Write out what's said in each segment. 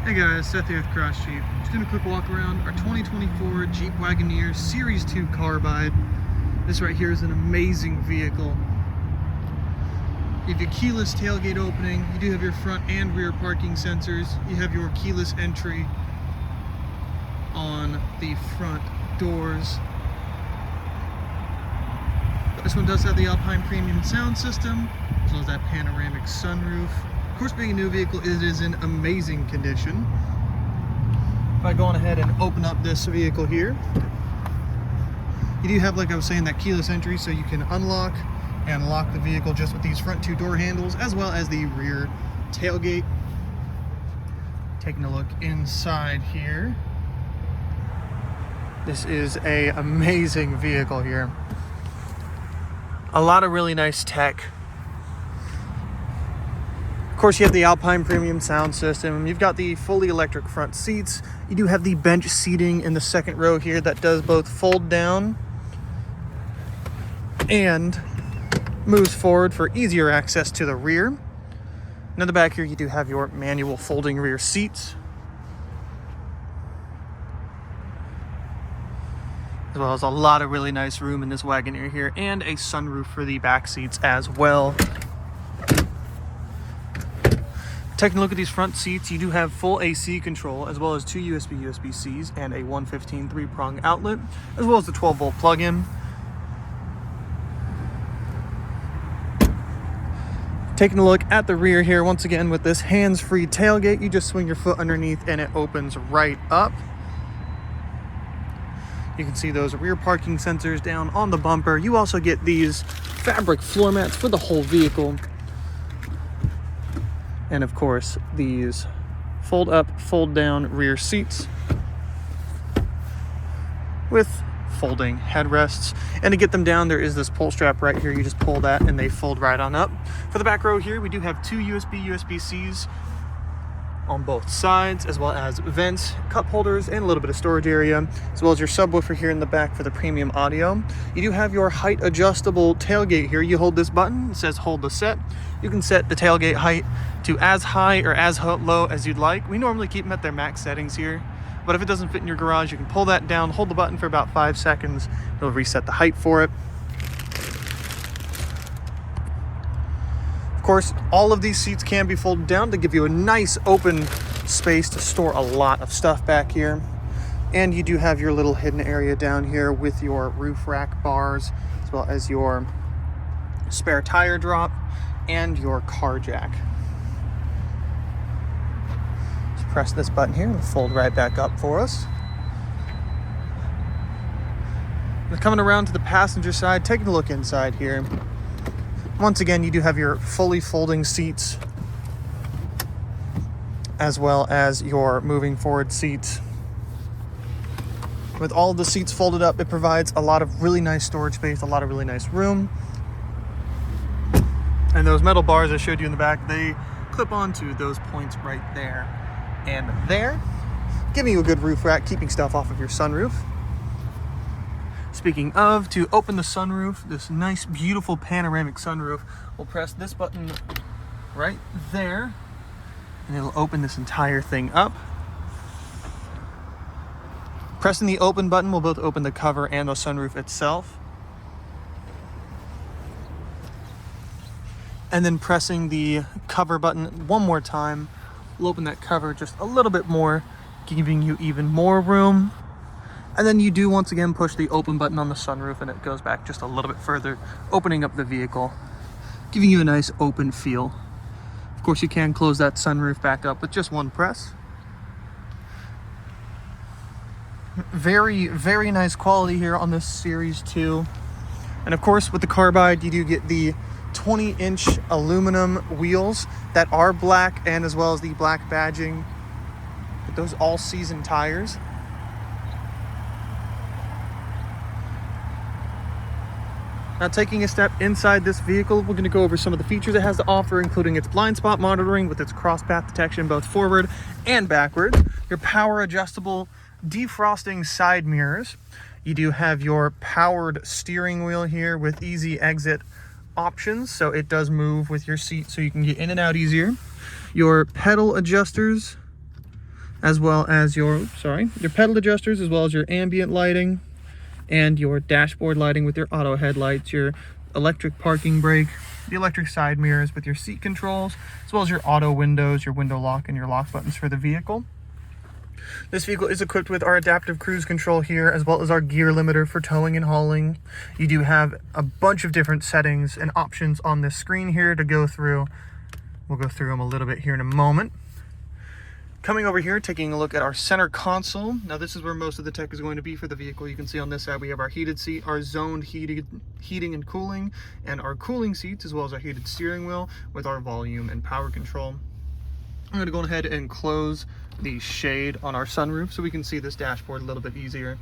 Hey guys, Seth here with Cross Jeep. Just doing a quick walk around our 2024 Jeep Wagoneer Series 2 Carbide. This right here is an amazing vehicle. You have your keyless tailgate opening, you do have your front and rear parking sensors, you have your keyless entry on the front doors. This one does have the Alpine Premium sound system, as well as that panoramic sunroof. Of course, being a new vehicle, it is in amazing condition. If I go on ahead and open up this vehicle here, you do have, like I was saying, that keyless entry, so you can unlock and lock the vehicle just with these front two door handles, as well as the rear tailgate. Taking a look inside here. This is an amazing vehicle here. A lot of really nice tech. Of course, you have the Alpine Premium sound system. You've got the fully electric front seats. You do have the bench seating in the second row here that does both fold down and moves forward for easier access to the rear. And in the back here, you do have your manual folding rear seats, as well as a lot of really nice room in this Wagoneer here, and a sunroof for the back seats as well. Taking a look at these front seats, you do have full AC control, as well as two USB-Cs and a 115 3-prong outlet, as well as the 12-volt plug-in. Taking a look at the rear here, once again with this hands-free tailgate, you just swing your foot underneath and it opens right up. You can see those rear parking sensors down on the bumper. You also get these fabric floor mats for the whole vehicle. And of course, these fold up, fold down rear seats with folding headrests. And to get them down, there is this pull strap right here. You just pull that and they fold right on up. For the back row here, we do have two USB-Cs on both sides, as well as vents, cup holders, and a little bit of storage area, as well as your subwoofer here in the back for the premium audio. You do have your height adjustable tailgate here. You hold this button, it says hold to set. You can set the tailgate height to as high or as low as you'd like. We normally keep them at their max settings here, but if it doesn't fit in your garage, you can pull that down, hold the button for about 5 seconds. It'll reset the height for it. Of course, all of these seats can be folded down to give you a nice open space to store a lot of stuff back here. And you do have your little hidden area down here with your roof rack bars, as well as your spare tire drop and your car jack. Just press this button here and it'll fold right back up for us. And coming around to the passenger side, taking a look inside here. Once again, you do have your fully folding seats, as well as your moving forward seats. With all of the seats folded up, it provides a lot of really nice storage space, a lot of really nice room. And those metal bars I showed you in the back, they clip onto those points right there and there, giving you a good roof rack, keeping stuff off of your sunroof. Speaking of, to open the sunroof, this nice, beautiful panoramic sunroof, we'll press this button right there, and it'll open this entire thing up. Pressing the open button will both open the cover and the sunroof itself. And then pressing the cover button one more time will open that cover just a little bit more, giving you even more room. And then you do once again push the open button on the sunroof and it goes back just a little bit further, opening up the vehicle, giving you a nice open feel. Of course, you can close that sunroof back up with just one press. Very, very nice quality here on this Series 2. And of course, with the Carbide, you do get the 20-inch aluminum wheels that are black, and as well as the black badging with those all-season tires. Now, taking a step inside this vehicle, we're going to go over some of the features it has to offer, including its blind spot monitoring with its cross path detection both forward and backward, your power adjustable defrosting side mirrors. You do have your powered steering wheel here with easy exit options, so it does move with your seat so you can get in and out easier. Your pedal adjusters, as well as your pedal adjusters, as well as your ambient lighting and your dashboard lighting with your auto headlights, your electric parking brake, the electric side mirrors with your seat controls, as well as your auto windows, your window lock, and your lock buttons for the vehicle. This vehicle is equipped with our adaptive cruise control here, as well as our gear limiter for towing and hauling. You do have a bunch of different settings and options on this screen here to go through. We'll go through them a little bit here in a moment. Coming over here, taking a look at our center console. Now this is where most of the tech is going to be for the vehicle. You can see on this side we have our heated seat, our zoned heating and cooling, and our cooling seats, as well as our heated steering wheel with our volume and power control. I'm going to go ahead and close the shade on our sunroof so we can see this dashboard a little bit easier.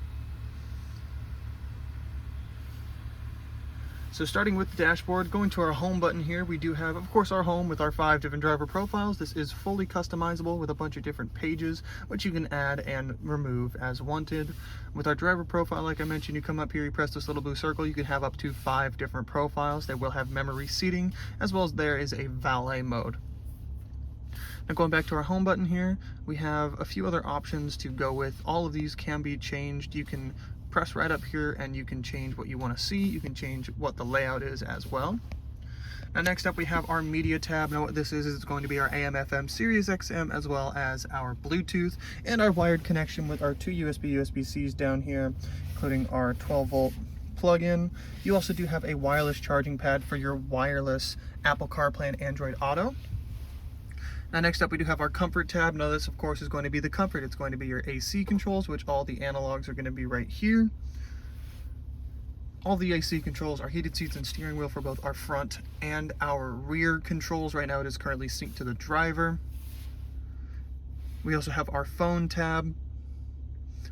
So starting with the dashboard, going to our home button here, we do have, of course, our home with our 5 different driver profiles. This is fully customizable with a bunch of different pages, which you can add and remove as wanted. With our driver profile, like I mentioned, you come up here, you press this little blue circle, you can have up to 5 different profiles. They will have memory seating, as well as there is a valet mode. Now going back to our home button here, we have a few other options to go with. All of these can be changed. You can press right up here and you can change what you want to see. You can change what the layout is as well. Now next up we have our media tab. Now what this is it's going to be our AM FM Sirius XM, as well as our Bluetooth and our wired connection with our 2 USB-Cs down here, including our 12-volt plug-in. You also do have a wireless charging pad for your wireless Apple CarPlay and Android Auto. Now next up we do have our comfort tab. Now this of course is going to be the comfort. It's going to be your AC controls, which all the analogs are going to be right here. All the AC controls are heated seats and steering wheel for both our front and our rear controls. Right now it is currently synced to the driver. We also have our phone tab,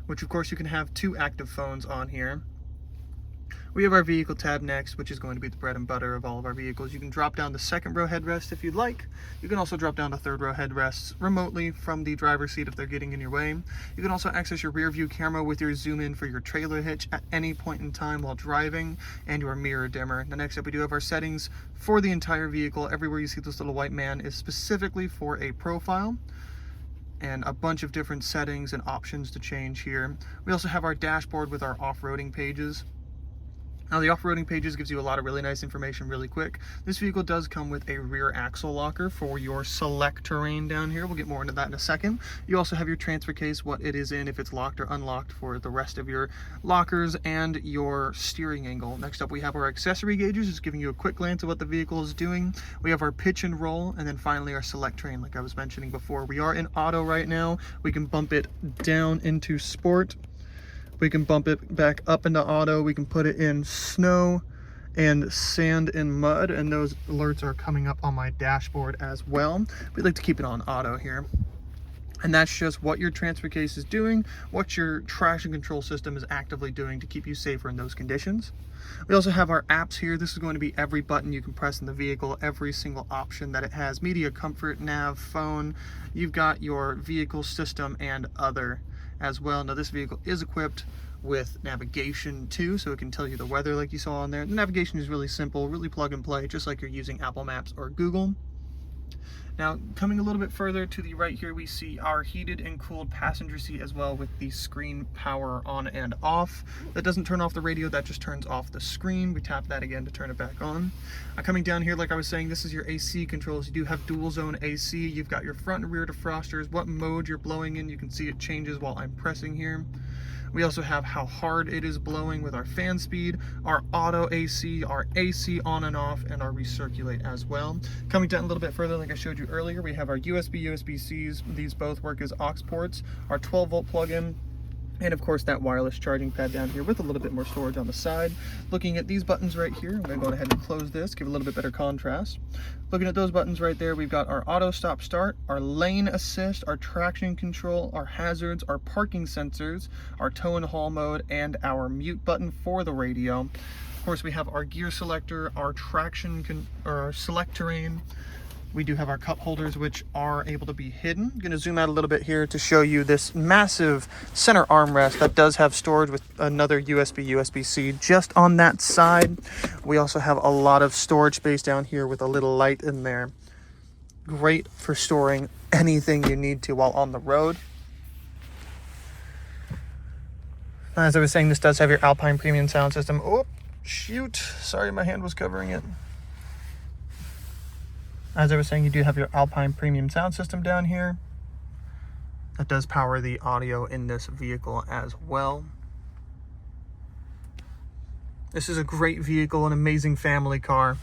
which of course you can have 2 active phones on here. We have our vehicle tab next, which is going to be the bread and butter of all of our vehicles. You can drop down the 2nd row headrest if you'd like. You can also drop down the 3rd row headrests remotely from the driver's seat if they're getting in your way. You can also access your rear view camera with your zoom in for your trailer hitch at any point in time while driving, and your mirror dimmer. Now next up we do have our settings for the entire vehicle. Everywhere you see this little white man is specifically for a profile, and a bunch of different settings and options to change here. We also have our dashboard with our off-roading pages. Now the off-roading pages gives you a lot of really nice information really quick. This vehicle does come with a rear axle locker for your select terrain down here. We'll get more into that in a second. You also have your transfer case, what it is in, if it's locked or unlocked for the rest of your lockers, and your steering angle. Next up we have our accessory gauges, just giving you a quick glance of what the vehicle is doing. We have our pitch and roll, and then finally our select terrain like I was mentioning before. We are in auto right now. We can bump it down into sport. We can bump it back up into auto. We can put it in snow and sand and mud, and those alerts are coming up on my dashboard as well. We like to keep it on auto here. And that's just what your transfer case is doing, what your traction control system is actively doing to keep you safer in those conditions. We also have our apps here. This is going to be every button you can press in the vehicle, every single option that it has: media, comfort, nav, phone. You've got your vehicle system and other as well. Now this vehicle is equipped with navigation too, so it can tell you the weather like you saw on there. The navigation is really simple, really plug and play, just like you're using Apple Maps or Google. Now coming a little bit further to the right here, we see our heated and cooled passenger seat as well, with the screen power on and off. That doesn't turn off the radio, that just turns off the screen. We tap that again to turn it back on. Coming down here, like I was saying, this is your AC controls. You do have dual zone AC. You've got your front and rear defrosters, what mode you're blowing in. You can see it changes while I'm pressing here. We also have how hard it is blowing with our fan speed, our auto AC, our AC on and off, and our recirculate as well. Coming down a little bit further, like I showed you earlier, we have our USB-Cs. These both work as aux ports, our 12-volt plug-in, and of course that wireless charging pad down here with a little bit more storage on the side. Looking at these buttons right here, I'm going to go ahead and close this, give a little bit better contrast. Looking at those buttons right there, we've got our auto stop start, our lane assist, our traction control, our hazards, our parking sensors, our tow and haul mode, and our mute button for the radio. Of course we have our gear selector, our our select terrain. We do have our cup holders, which are able to be hidden. I'm going to zoom out a little bit here to show you this massive center armrest that does have storage with another USB-C just on that side. We also have a lot of storage space down here with a little light in there. Great for storing anything you need to while on the road. As I was saying, this does have your Alpine premium sound system. Oh, shoot. Sorry, my hand was covering it. As I was saying, you do have your Alpine premium sound system down here. That does power the audio in this vehicle as well. This is a great vehicle, an amazing family car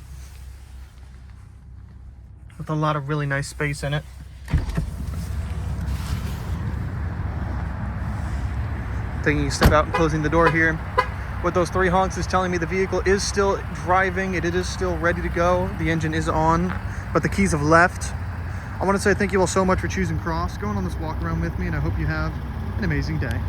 with a lot of really nice space in it. Taking a step out and closing the door here. What those 3 honks is telling me, the vehicle is still driving. It is still ready to go. The engine is on, but the keys have left. I want to say thank you all so much for choosing Cross, going on this walk around with me, and I hope you have an amazing day.